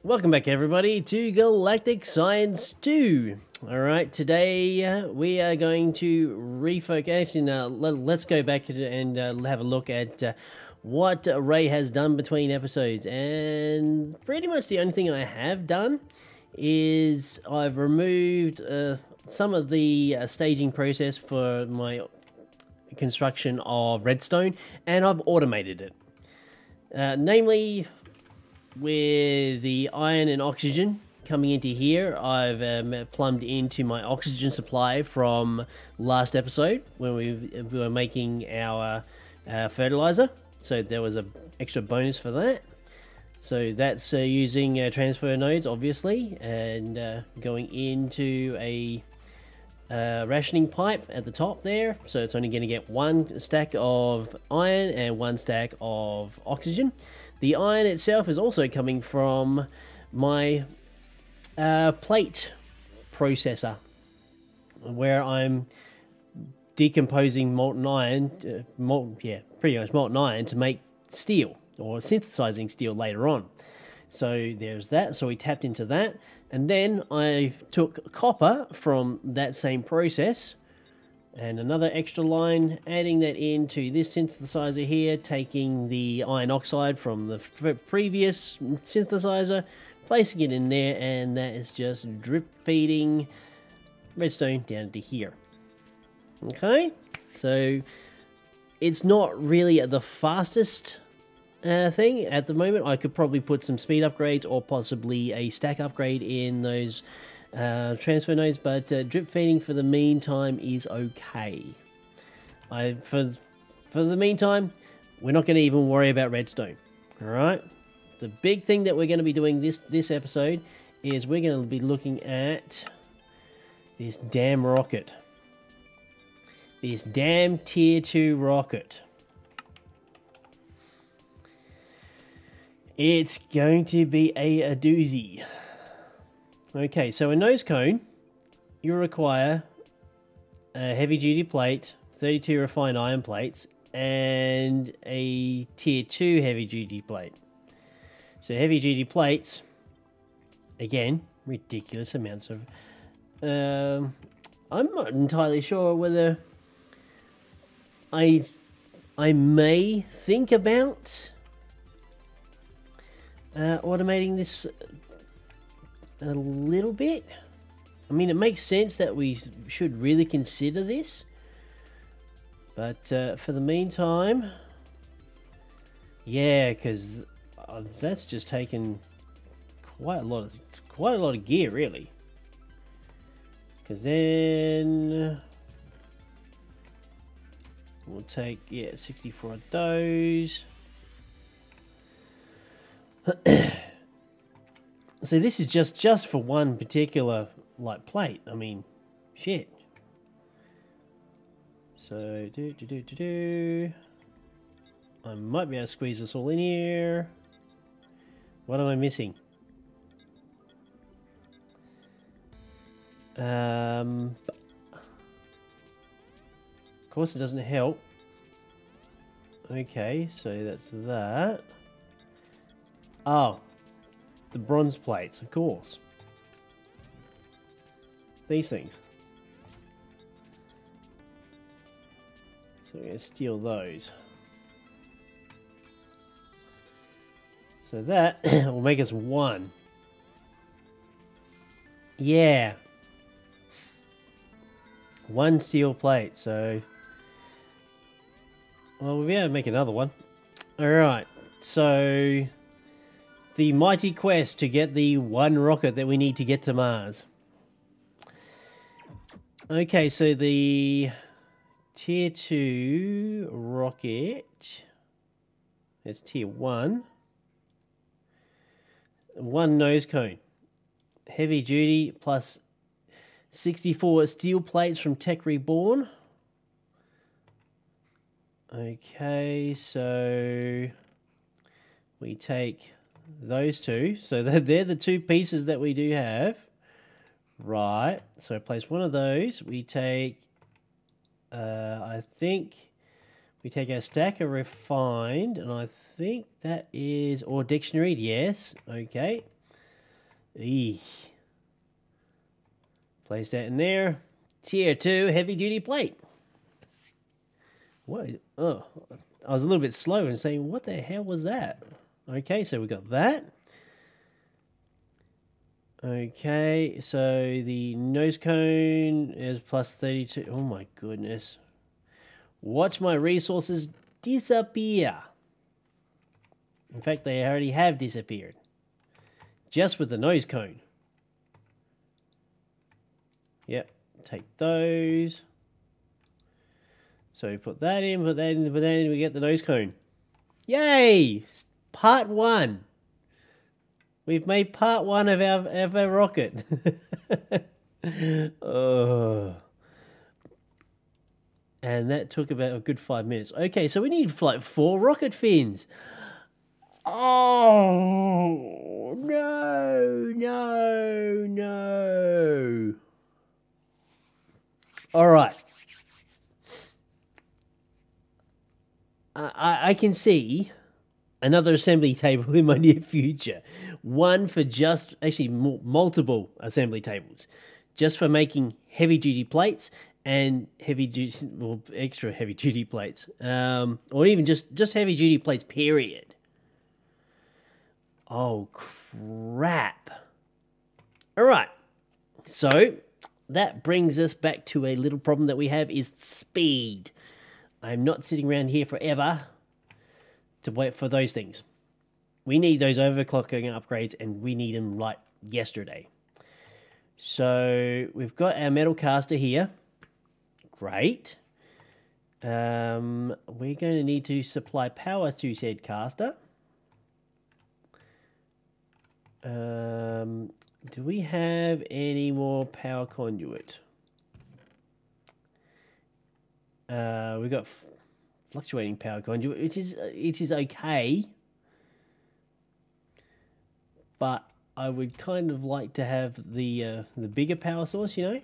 Welcome back everybody to Galactic Science 2. Alright, today we are going to refocus and let's go back and have a look at what Ray has done between episodes. And pretty much the only thing I have done is I've removed some of the staging process for my construction of redstone, and I've automated it. Namely, with the iron and oxygen coming into here, I've plumbed into my oxygen supply from last episode when we were making our fertilizer. So there was an extra bonus for that. So that's using transfer nodes, obviously, and going into a rationing pipe at the top there. So it's only going to get one stack of iron and one stack of oxygen. The iron itself is also coming from my plate processor, where I'm decomposing molten iron, pretty much molten iron to make steel, or synthesizing steel later on. So there's that, so we tapped into that, and then I took copper from that same process, and another extra line, adding that into this synthesizer here, taking the iron oxide from the previous synthesizer, placing it in there, and that is just drip feeding redstone down to here. Okay, so it's not really the fastest thing at the moment. I could probably put some speed upgrades or possibly a stack upgrade in those transfer nodes, but drip feeding for the meantime is okay. For the meantime, we're not going to even worry about redstone. All right. The big thing that we're going to be doing this episode is we're going to be looking at this damn rocket, this damn tier 2 rocket. It's going to be a doozy. Okay, so a nose cone, you require a heavy-duty plate, 32 refined iron plates, and a tier 2 heavy-duty plate. So heavy-duty plates, again, ridiculous amounts of... I'm not entirely sure whether I may think about automating this a little bit. I mean, it makes sense that we should really consider this, but for the meantime, yeah, because that's just taken quite a lot of gear, really. Because then we'll take 64 of those. So this is just for one particular plate. I mean, shit. So I might be able to squeeze this all in here. What am I missing? Of course, it doesn't help. Okay, so that's that. Oh. The bronze plates, of course. These things. So we're going to steal those. So that will make us one. Yeah. One steel plate, so... well, we'll be able to make another one. Alright, so... the mighty quest to get the one rocket that we need to get to Mars. Okay, so the tier 2 rocket, it's tier 1. One nose cone. Heavy duty plus 64 steel plates from Tech Reborn. Okay, so we take those two, so they're the two pieces that we do have, right? So place one of those. We take I think we take our stack of refined, and I think that is, or dictionary, yes, okay. Eee. Place that in there. Tier 2 heavy duty plate. What? Oh, I was a little bit slow in saying, what the hell was that? Okay, so we got that. Okay, so the nose cone is plus 32. Oh my goodness. Watch my resources disappear. In fact, they already have disappeared. Just with the nose cone. Yep, take those. So we put that in, put that in, put that in, we get the nose cone. Yay! Part 1. We've made part 1 of our rocket. Oh. And that took about a good 5 minutes. Okay, so we need like 4 rocket fins. Oh, no. All right. I can see another assembly table in my near future. One for just, actually multiple assembly tables. Just for making heavy duty plates and heavy duty, well, extra heavy duty plates. Or even just heavy duty plates, period. Oh, crap. All right. So that brings us back to a little problem that we have is speed. I'm not sitting around here forever to wait for those things. We need those overclocking upgrades, and we need them like yesterday. So we've got our metal caster here. Great. We're going to need to supply power to said caster. Do we have any more power conduit? We've got fluctuating power conduit, which is okay, but I would kind of like to have the bigger power source, you know.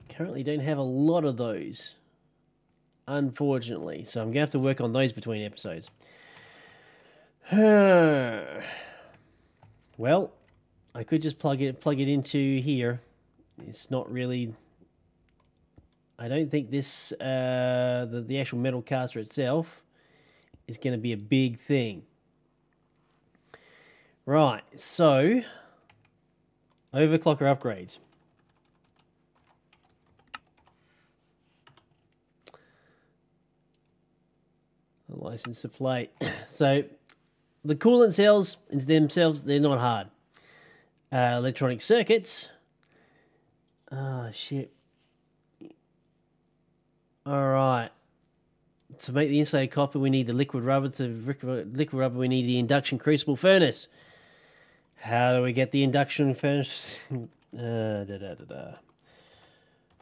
Currently don't have a lot of those, unfortunately, so I'm gonna have to work on those between episodes. Well, I could just plug it into here. It's not really. I don't think this the actual metal caster itself is going to be a big thing. Right, so overclocker upgrades. The license to plate. So the coolant cells themselves, they're not hard. Electronic circuits. Oh, shit. Alright. To make the insulated copper, we need the liquid rubber. We need the induction crucible furnace. How do we get the induction furnace?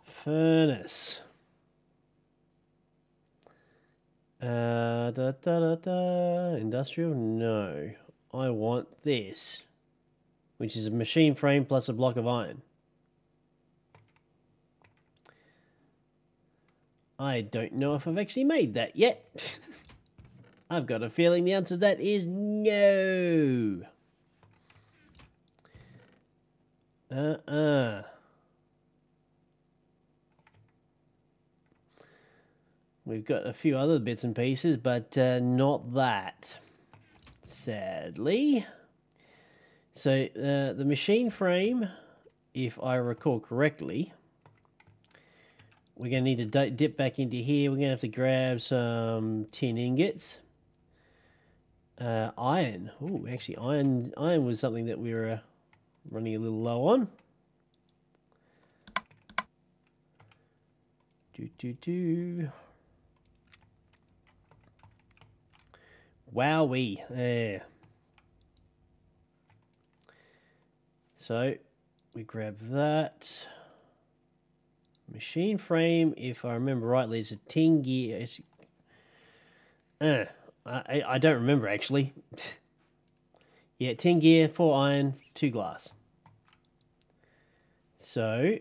Furnace. Industrial? No. I want this, which is a machine frame plus a block of iron. I don't know if I've actually made that yet. I've got a feeling the answer to that is no. We've got a few other bits and pieces, but not that, sadly. So the machine frame, if I recall correctly, we're going to need to dip back into here. We're going to have to grab some tin ingots. Iron. Oh, actually, iron was something that we were running a little low on. Wowee. There. So, we grab that. Machine frame, if I remember rightly, is a tin gear. I don't remember, actually. Yeah, tin gear, 4 iron, 2 glass. So,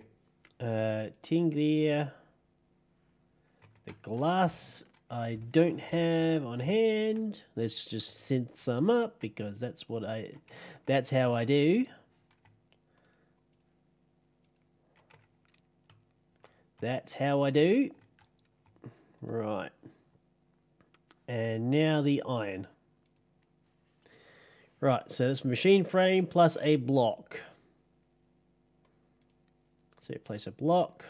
tin gear, the glass I don't have on hand. Let's just synth some up because that's how I do. That's how I do. Right. And now the iron. Right, so that's machine frame plus a block. So place a block.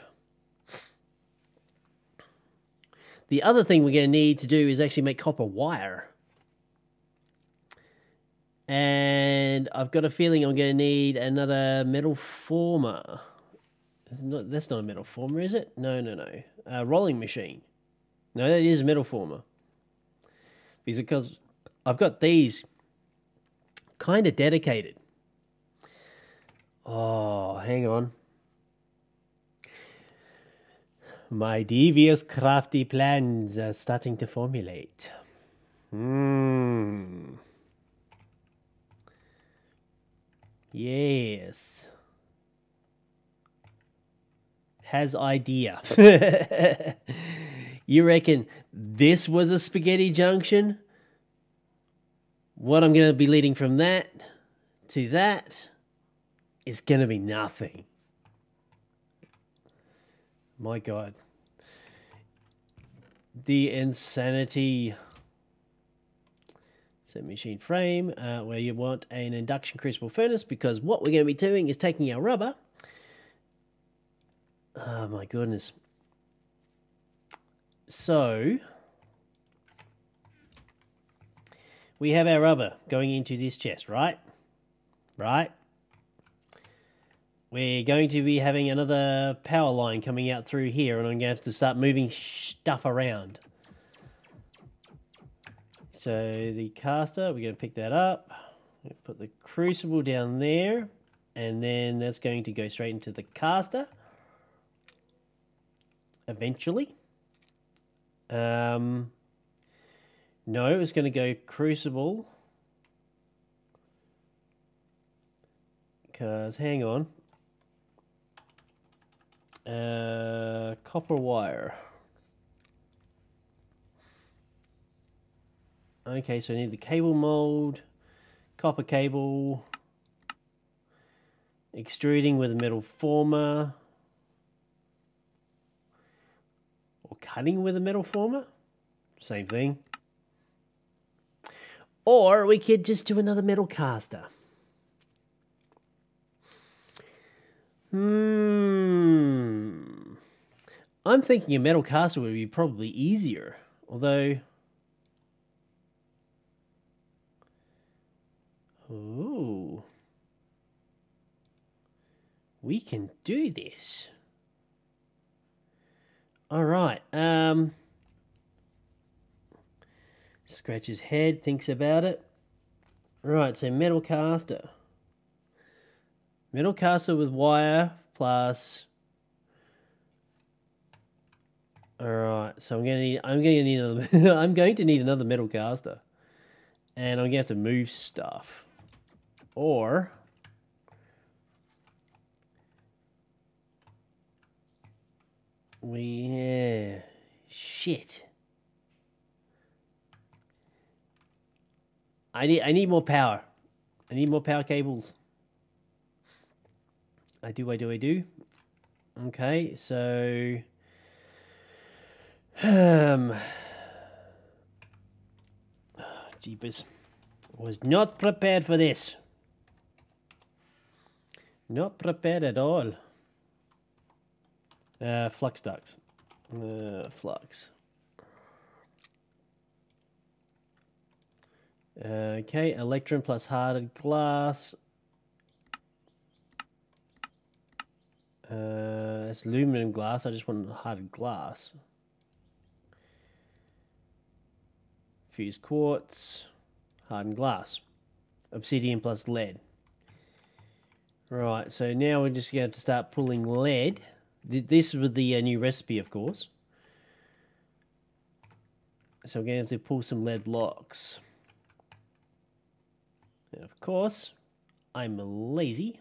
The other thing we're going to need to do is actually make copper wire. And I've got a feeling I'm going to need another metal former. That's not a metal former, is it? No. Rolling machine. No, that is a metal former. Because I've got these kind of dedicated. Oh, hang on. My devious crafty plans are starting to formulate. Yes. Has idea. You reckon this was a spaghetti junction? What I'm going to be leading from that to that is going to be nothing. My God. The insanity. So machine frame, where you want an induction crucible furnace, because what we're going to be doing is taking our rubber. Oh my goodness. So we have our rubber going into this chest, right? Right. We're going to be having another power line coming out through here, and I'm going to have to start moving stuff around. So the caster, we're going to pick that up. Put the crucible down there, and then that's going to go straight into the caster. Eventually. No, it's going to go crucible. Because, hang on. Copper wire. Okay, so I need the cable mold, copper cable, extruding with a metal former, or cutting with a metal former, same thing. Or we could just do another metal caster. I'm thinking a metal caster would be probably easier, although... Ooh. We can do this. Alright, scratch his head, thinks about it. Right, so metal caster. Metal caster with wire plus... Alright, so I'm going to need another metal caster. And I'm going to have to move stuff. Or... Shit. I need more power. I need more power cables. I do. Okay, so... Jeepers. I was not prepared for this. Not prepared at all. Flux ducts. Flux. Okay, electrum plus hardened glass. That's aluminum glass. I just want hardened glass. Fused quartz. Hardened glass. Obsidian plus lead. Right, so now we're just going to start pulling lead. This is with the new recipe, of course. So we're going to have to pull some lead blocks. And of course, I'm lazy.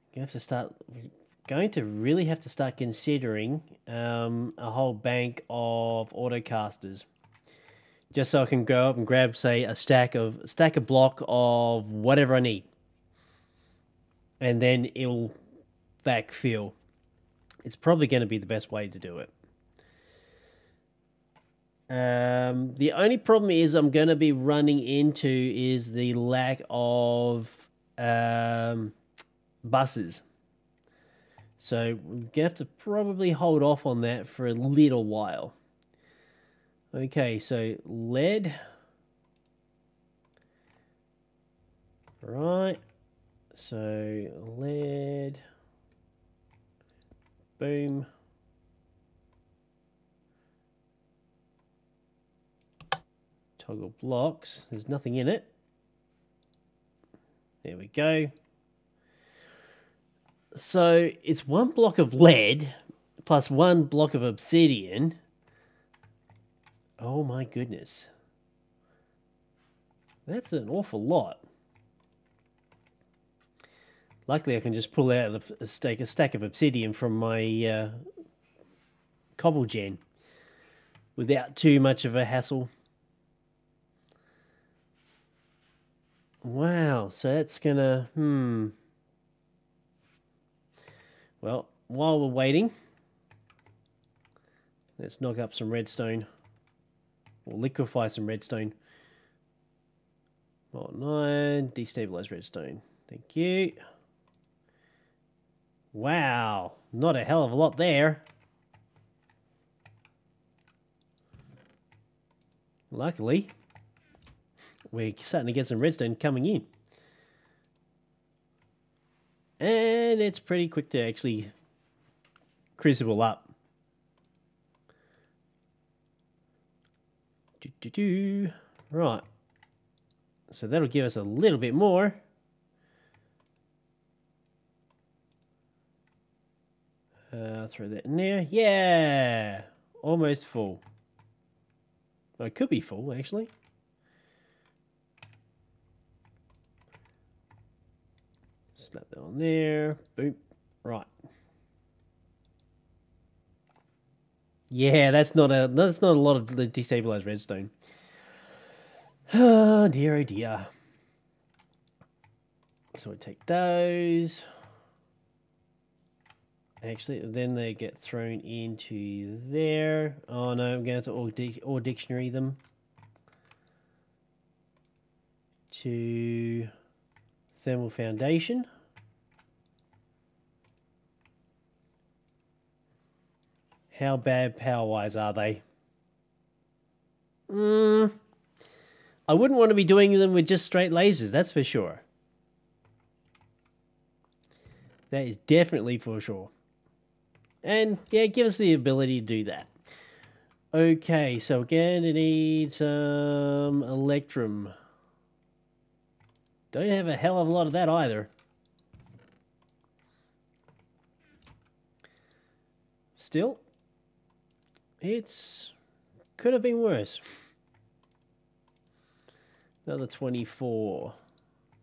I'm going to have to start going to really have to start considering a whole bank of autocasters. Just so I can go up and grab, say, a stack of block of whatever I need. And then it'll backfill. It's probably going to be the best way to do it. The only problem is I'm going to be running into is the lack of buses. So we're going to have to probably hold off on that for a little while. Okay, so lead. Right. So lead. Boom. Toggle blocks. There's nothing in it. There we go. So it's 1 block of lead plus 1 block of obsidian. Oh my goodness. That's an awful lot. Luckily I can just pull out a stack of obsidian from my cobble gen without too much of a hassle. Wow, so that's gonna, Well, while we're waiting, let's knock up some redstone. Or liquefy some redstone. Oh, 9, destabilize redstone. Thank you. Wow, not a hell of a lot there. Luckily, we're starting to get some redstone coming in. And it's pretty quick to actually crucible up. Right. So that'll give us a little bit more. Throw that in there. Yeah! Almost full. Well, it could be full, actually. Slap that on there. Boop. Right. Yeah, that's not a lot of the destabilized redstone. Oh dear, oh dear. So we take those. Actually, then they get thrown into there. Oh no, I'm going to have to or dictionary them to thermal foundation. How bad power-wise are they? I wouldn't want to be doing them with just straight lasers, that's for sure. That is definitely for sure. And yeah, give us the ability to do that. Okay, so we're going to need some electrum. Don't have a hell of a lot of that either. Still, it's could have been worse. Another 24.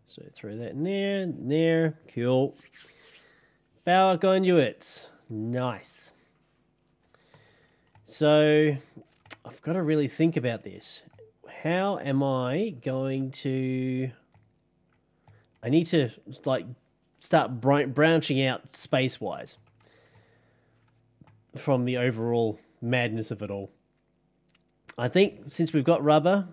So throw that in there, cool. Power conduits, nice. So I've got to really think about this. How am I going to... I need to like start branching out space-wise from the overall madness of it all. I think since we've got rubber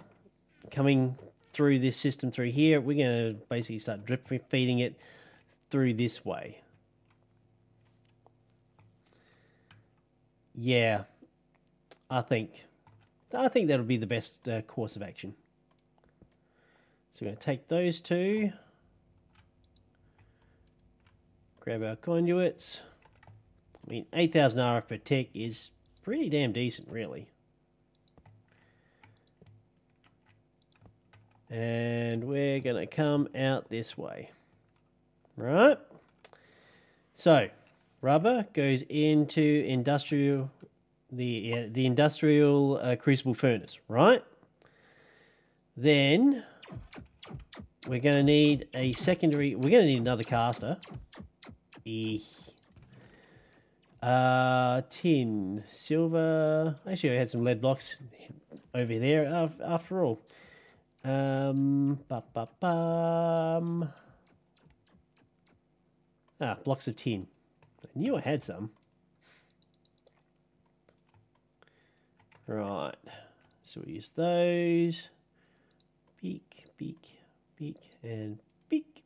coming through this system through here, we're going to basically start drip feeding it through this way. Yeah, I think that'll be the best course of action. So we're going to take those two, grab our conduits. I mean, 8,000 RF per tick is pretty damn decent, really. And we're going to come out this way. Right? So, rubber goes into industrial, the industrial crucible furnace, right? Then we're going to need a secondary, we're going to need another caster. Tin, silver. Actually, I had some lead blocks over there after all. Blocks of tin. I knew I had some. Right. So we use those. Beak, beak, beak, and beak.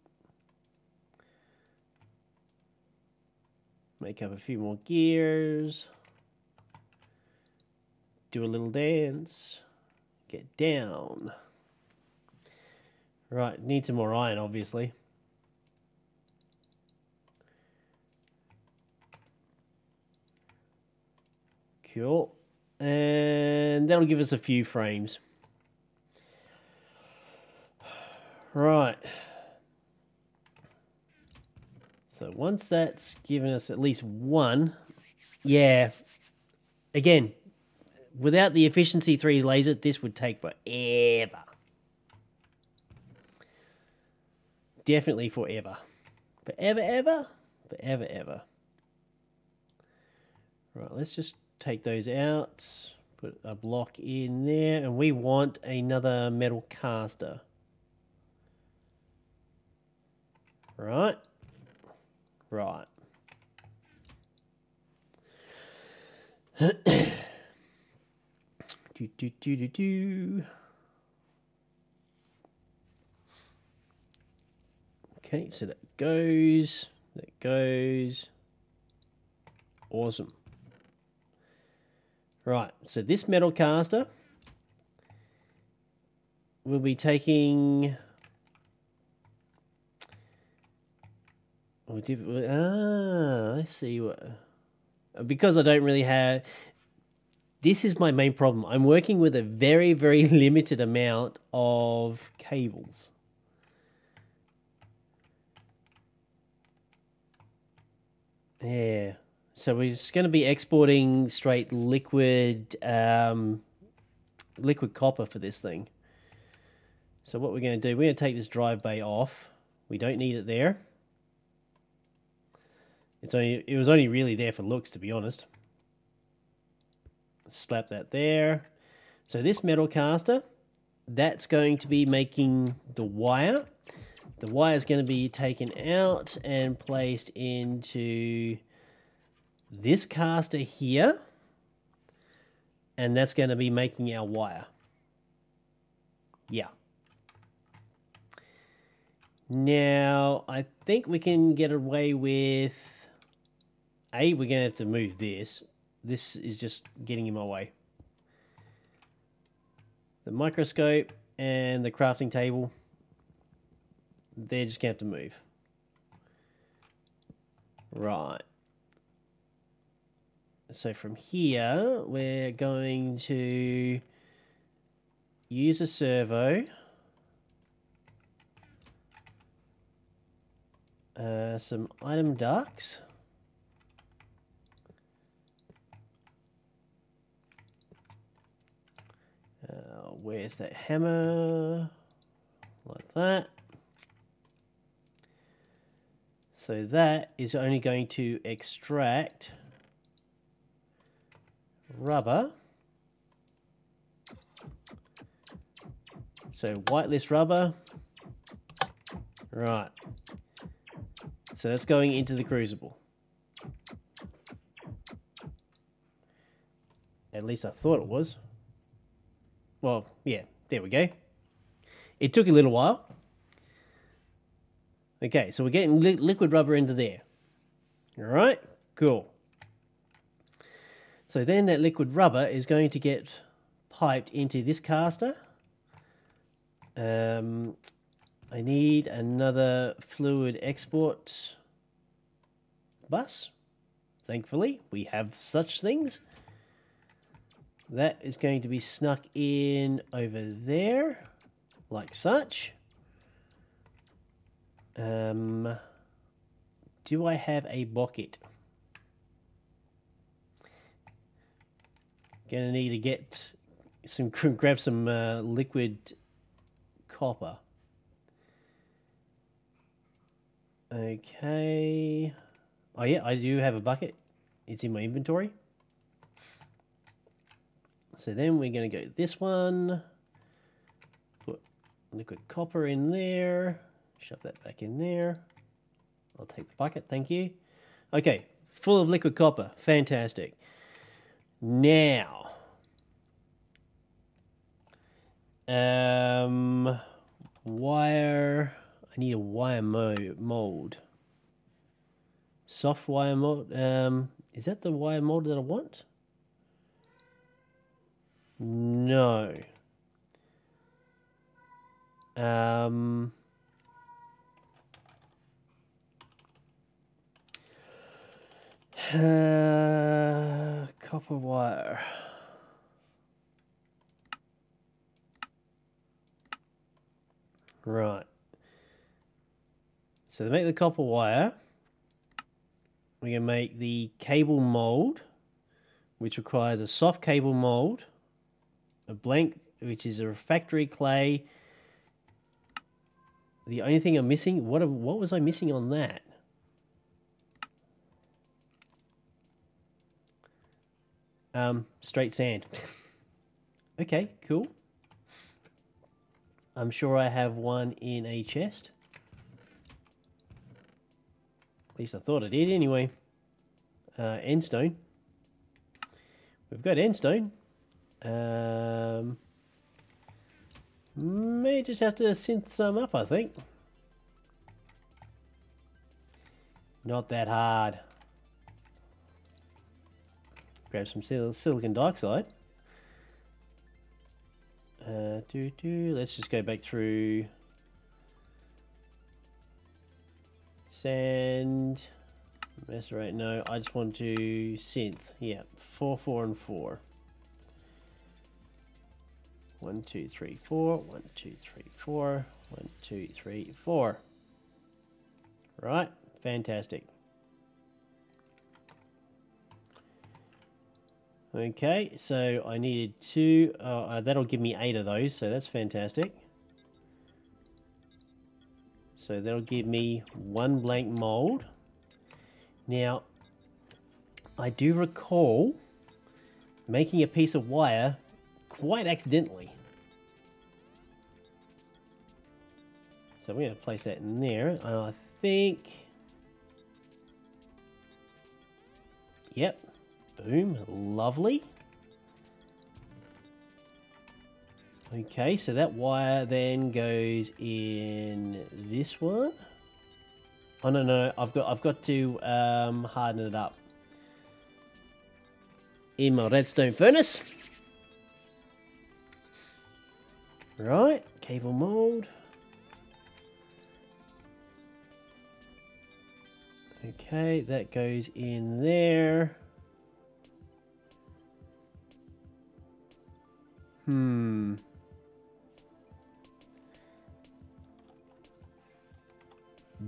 Make up a few more gears. Do a little dance. Get down. Right, need some more iron, obviously. Cool. And that'll give us a few frames. Right. So once that's given us at least one, yeah, again, without the efficiency 3 laser, this would take forever. Definitely forever. Forever, ever? Forever, ever. Right, let's just take those out. Put a block in there. And we want another metal caster. Right. Right. Okay, so that goes. That goes. Awesome. Right, so this metal caster will be taking... I see what... Because I don't really have... This is my main problem. I'm working with a very, very limited amount of cables. Yeah. So we're just going to be exporting straight liquid liquid copper for this thing. So what we're going to do, we're going to take this drive bay off. We don't need it there. It was only really there for looks, to be honest. Slap that there. So this metal caster, that's going to be making the wire. The wire is going to be taken out and placed into this caster here, and that's going to be making our wire. Yeah. Now, I think we can get away with... we're going to have to move this. This is just getting in my way. The microscope and the crafting table, they're just going to have to move. Right. So from here, we're going to use a servo. Some item ducts. Where's that hammer? Like that. So that is only going to extract rubber. So whitelist rubber. Right. So that's going into the crucible. At least I thought it was. Well, yeah, there we go. It took a little while. Okay, so we're getting liquid rubber into there. All right, cool. So then that liquid rubber is going to get piped into this caster. I need another fluid export bus. Thankfully, we have such things. That is going to be snuck in over there, like such. Do I have a bucket? Gonna need to get some, grab some liquid copper. Okay. Oh yeah, I do have a bucket. it's in my inventory. So then we're going to go this one. Put liquid copper in there. Shove that back in there. I'll take the bucket, thank you. Okay, full of liquid copper. Fantastic. Now, wire. I need a wire mold. Soft wire mold. Is that the wire mold that I want? No. Copper wire. Right. So to make the copper wire, we're going to make the cable mold, which requires a soft cable mold, a blank, which is a refractory clay. The only thing I'm missing, what was I missing on that? Straight sand. Okay, cool. I'm sure I have one in a chest. At least I thought I did anyway. Endstone. We've got endstone. May just have to synth some up, I think. Not that hard. Grab some silicon dioxide. Let's just go back through sand. Macerate. No, I just want to synth. Yeah, 4, 4, and 4. 1, 2, 3, 4. 1, 2, 3, 4. 1, 2, 3, 4. Right, fantastic. Okay, so I needed 2. That'll give me 8 of those, so that's fantastic. So that'll give me 1 blank mold. Now, I do recall making a piece of wire quite accidentally. So we're going to place that in there, and I think... Yep. Boom, lovely. Okay, so that wire then goes in this one. Oh no, I've got to harden it up in my redstone furnace. Right, cable mold. Okay, that goes in there.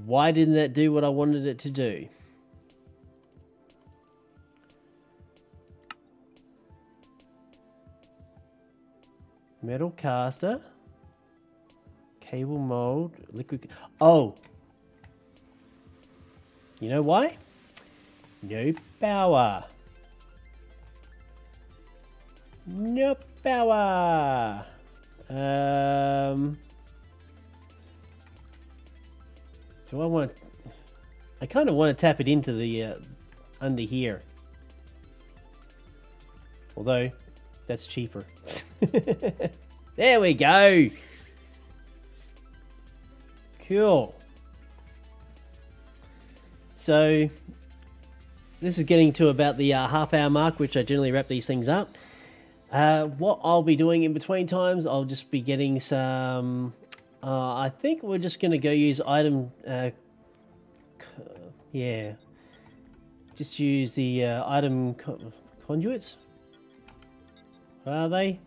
Why didn't that do what I wanted it to do? Metal caster. Cable mold. Liquid... Oh! You know why? No power. No power. Do I want... I kind of want to tap it into the under here. Although, that's cheaper. There we go. Cool. So, this is getting to about the half-hour mark, which I generally wrap these things up. What I'll be doing in between times, I'll just be getting some... I think we're just going to go use item... yeah. Just use the item conduits. What are they?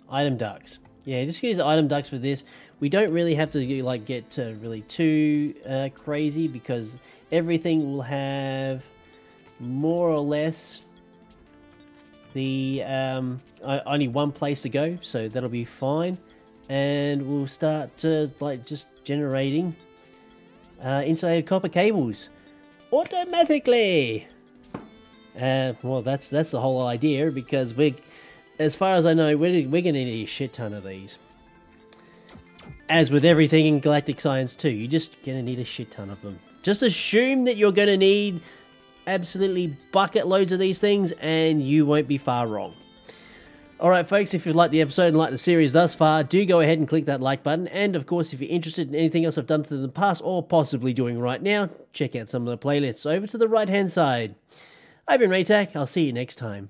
Item ducts. Yeah, just use item ducts for this. We don't really have to like get really too crazy, because everything will have more or less the only one place to go, so that'll be fine. And we'll start to like just generating insulated copper cables automatically. Well, that's the whole idea, because as far as I know, we're going to need a shit ton of these. As with everything in Galactic Science 2, you're just going to need a shit ton of them. Just assume that you're going to need absolutely bucket loads of these things, and you won't be far wrong. Alright folks, if you've liked the episode and liked the series thus far, do go ahead and click that like button, and of course if you're interested in anything else I've done in the past or possibly doing right now, check out some of the playlists over to the right hand side. I've been Raetac, I'll see you next time.